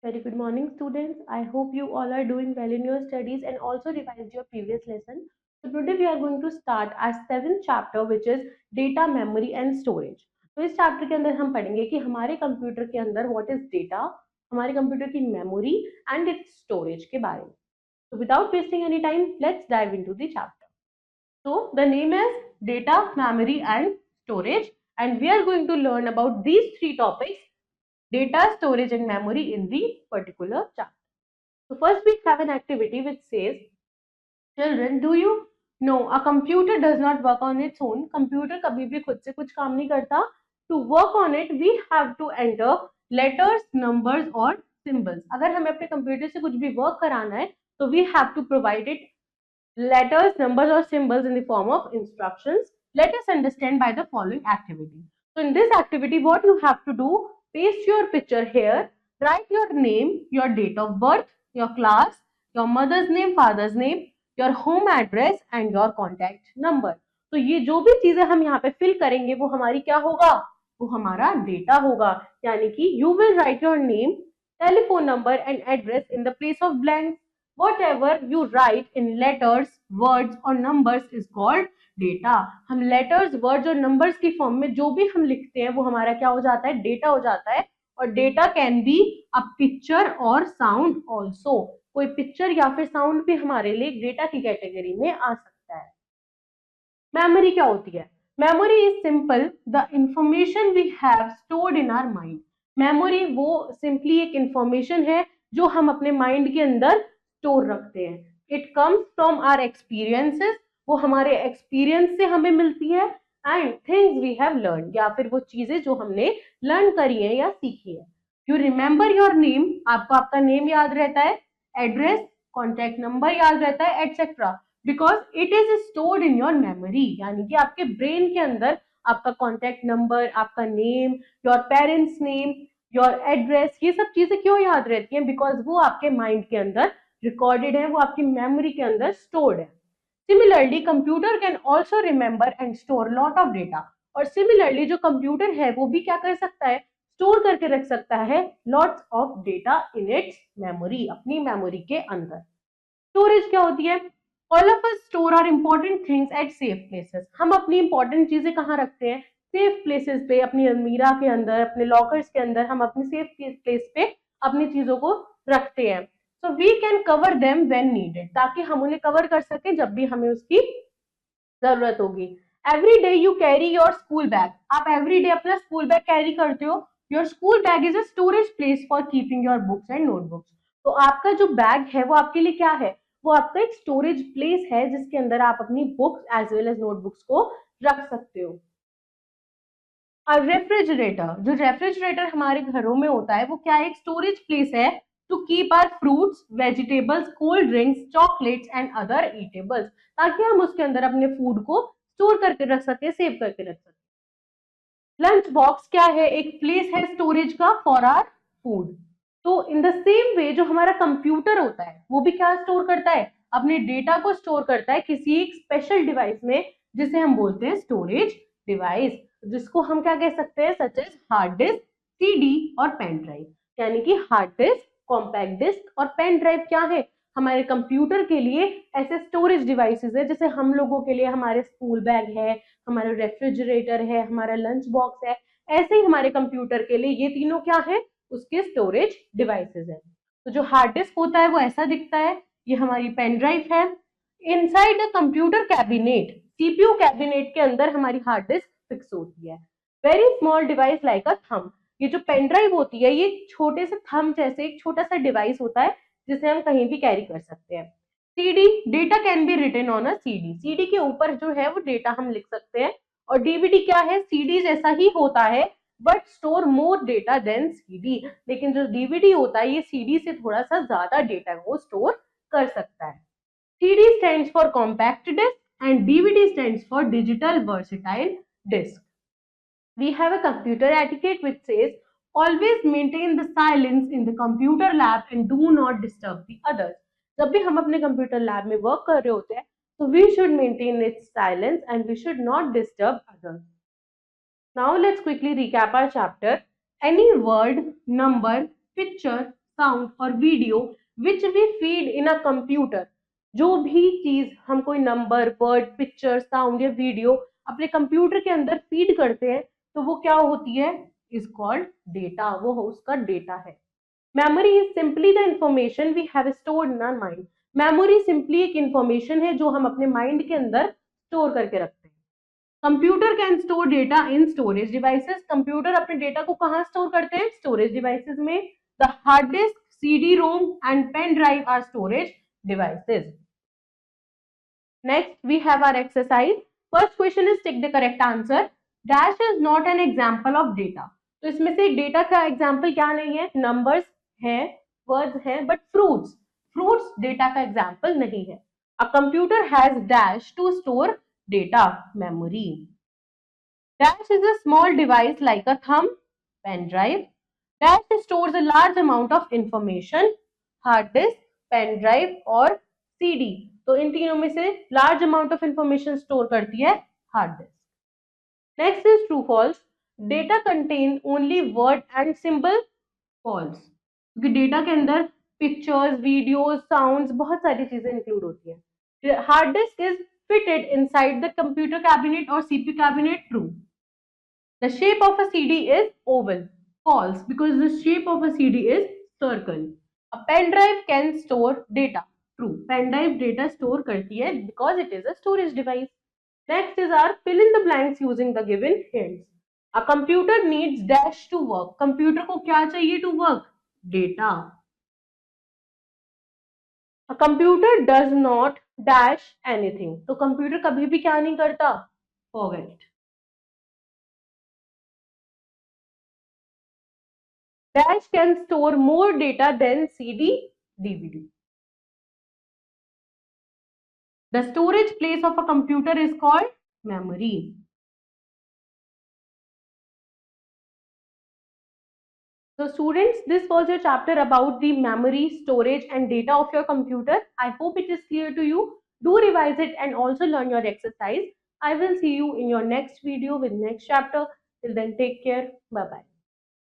Very good morning, students. I hope you all are doing well in your studies and also revised your previous lesson. So today we are going to start our seventh chapter, which is data, memory and storage. तो इस chapter के अंदर हम पढ़ेंगे कि हमारे computer के अंदर व्हाट इज डेटा, हमारे कंप्यूटर की मेमोरी एंड इट्स स्टोरेज के बारे में. So without wasting any time, let's dive into the chapter. So the name is data, memory and storage, and we are going to learn about these three topics: data, storage and memory in the particular chapter. So first we have an activity which says, children, do you know a computer does not work on its own? Computer kabhi bhi khud se kuch kaam nahi karta. To work on it, we have to enter letters, numbers or symbols. अगर हमें अपने computer से कुछ भी work कराना है तो we have to provide it letters, numbers or symbols in the form of instructions. Let us understand by the following activity. So in this activity, what you have to do, paste your picture here, write your name, your date of birth, your class, your mother's name, father's name, your home address and your contact number. तो ये जो भी चीजें हम यहाँ पे fill करेंगे वो हमारी क्या होगा, वो हमारा डेटा होगा. यानी कि you will write your name, telephone number and address in the place of blank. Whatever you write in letters, words or numbers is called data. हम letters, words और numbers की फॉर्म में जो भी हम लिखते हैं वो हमारा क्या हो जाता है, डेटा हो जाता है. और data can be a picture और साउंड ऑल्सो. कोई पिक्चर या फिर साउंड भी हमारे लिए डेटा की कैटेगरी में आ सकता है. मेमोरी क्या होती है? Memory is simple the information we have stored in our mind. Memory वो सिंपली एक इंफॉर्मेशन है जो हम अपने माइंड के अंदर स्टोर रखते हैं. It comes from our experiences. वो हमारे एक्सपीरियंस से हमें मिलती है. And things we have learn, या फिर वो चीजें जो हमने लर्न करी है या सीखी है. You remember your name. आपको आपका नेम याद रहता है, एड्रेस, कॉन्टैक्ट नंबर याद रहता है, etcetera, because it is stored in your memory. यानी कि आपके ब्रेन के अंदर आपका कॉन्टैक्ट नंबर, आपका name, your parents name, your address, ये सब चीजें क्यों याद रहती हैं? बिकॉज वो आपके माइंड के अंदर रिकॉर्डेड है, वो आपकी मेमोरी के अंदर स्टोर्ड है. Similarly computer can also remember and store lot of data. और सिमिलरली जो कंप्यूटर है वो भी क्या कर सकता है, स्टोर करके रख सकता है lots of data in its memory, अपनी मेमोरी के अंदर. स्टोरेज क्या होती है? All of us store our important things at safe places. हम अपनी इंपॉर्टेंट चीजें कहाँ रखते हैं? सेफ प्लेसेस पे, अपनी अलमीरा के अंदर, अपने लॉकर्स के अंदर हम अपनी सेफ प्लेस पे अपनी चीजों को रखते हैं. So we can cover them when needed, ताकि हम उन्हें कवर कर सकें जब भी हमें उसकी जरूरत होगी. Every day you carry your school bag. आप एवरी डे अपना स्कूल बैग कैरी करते हो. Your school bag is a storage place for keeping your books and notebooks. तो आपका जो बैग है वो आपके लिए क्या है? वो आपका एक स्टोरेज प्लेस है जिसके अंदर आप अपनी books as well as notebooks को रख सकते हो. और रेफ्रिजरेटर, जो रेफ्रिजरेटर हमारे घरों में होता है वो क्या है? एक स्टोरेज प्लेस है to keep our fruits, vegetables, cold drinks, chocolates and other eatables, ताकि हम उसके अंदर अपने फूड को स्टोर करके रख सके, सेव करके रख सके. लंच बॉक्स क्या है? एक प्लेस है स्टोरेज का फॉर आवर फूड. तो इन द सेम वे जो हमारा कंप्यूटर होता है वो भी क्या स्टोर करता है? अपने डेटा को स्टोर करता है किसी एक स्पेशल डिवाइस में जिसे हम बोलते हैं स्टोरेज डिवाइस, जिसको हम क्या कह सकते हैं, such as hard disk, CD और पेन ड्राइव. यानी कि हार्ड डिस्क, कॉम्पैक्ट डिस्क और पेन ड्राइव क्या है? हमारे कंप्यूटर के लिए ऐसे स्टोरेज डिवाइसेस है. जैसे हम लोगों के लिए हमारे स्कूल बैग है, हमारा रेफ्रिजरेटर है, हमारा लंच बॉक्स है, ऐसे ही हमारे कंप्यूटर के लिए ये तीनों क्या है? उसके स्टोरेज डिवाइसेस है. तो जो हार्ड डिस्क होता है वो ऐसा दिखता है, ये हमारी पेन ड्राइव है. Inside the computer cabinet, CPU cabinet के अंदर हमारी हार्ड डिस्क फिक्स होती है. वेरी स्मॉल डिवाइस लाइक अ थंब. ये जो पेन ड्राइव होती है ये छोटे से थंब जैसे एक छोटा सा डिवाइस होता है जिसे हम कहीं भी कैरी कर सकते हैं. CD, data can be written on a CD. CD के ऊपर जो है वो डेटा हम लिख सकते हैं. और डीवीडी क्या है? सीडी जैसा ही होता है but store more data than CD. लेकिन जो डीवीडी होता है ये सीडी से थोड़ा सा ज्यादा डेटा को स्टोर कर सकता है. CD stands for compact disc and DVD stands for digital versatile disc. We have a computer etiquette which says always maintain the silence in the computer lab and do not disturb the others. जब भी हम अपने computer lab में work कर रहे होते हैं तो we should maintain its silence and we should not disturb others. Now let's quickly recap our chapter. Any word, number, picture, sound or video which we feed in a computer. जो भी चीज हम कोई नंबर, वर्ड, पिक्चर, साउंड या video अपने computer के अंदर feed करते हैं तो वो क्या होती है, इज कॉल्ड डेटा, वो उसका डेटा है। Memory is simply the information we have stored in our mind. Memory simply एक इंफॉर्मेशन है जो हम अपने माइंड के अंदर स्टोर करके रखते हैं। Computer can store data in storage devices. Computer अपने डेटा को कहाँ स्टोर करते हैं, स्टोरेज डिवाइसेस में। The hard disk, CD ROM and pen drive are storage devices. Next, we have our exercise. First question is take the correct answer. Dash is not an example of data. तो इसमें से data का example क्या नहीं है, numbers है, words है, but fruits data का एग्जाम्पल नहीं है। A computer has dash to store data, memory. Dash is a small device like a thumb, pen drive. Dash stores a large amount of information, hard disk, pen drive और CD. तो इन तीनों में से large amount of information store करती है hard disk. Next is true false. Data contain only word and symbol. False, क्योंकि data के अंदर पिक्चर्स, वीडियोस, साउंड्स, बहुत सारी चीजें इंक्लूड होती है। Hard disk is fitted inside the computer cabinet और CPU cabinet. True. The shape of a CD is oval. False, because the shape of a CD is circle. A pen drive can store data. True. Pen drive data store करती है because it is a storage device. Next is our fill in the blanks using the given hints. A computer needs dash to work. Computer को क्या चाहिए to work? Data. A computer does not dash anything. तो computer कभी भी क्या नहीं करता? Forget. Dash can store more data than CD, DVD. The storage place of a computer is called memory. So students, this was your chapter about the memory, storage and data of your computer. I hope it is clear to you. Do revise it and also learn your exercise. I will see you in your next video with next chapter. Till then, take care. Bye-bye.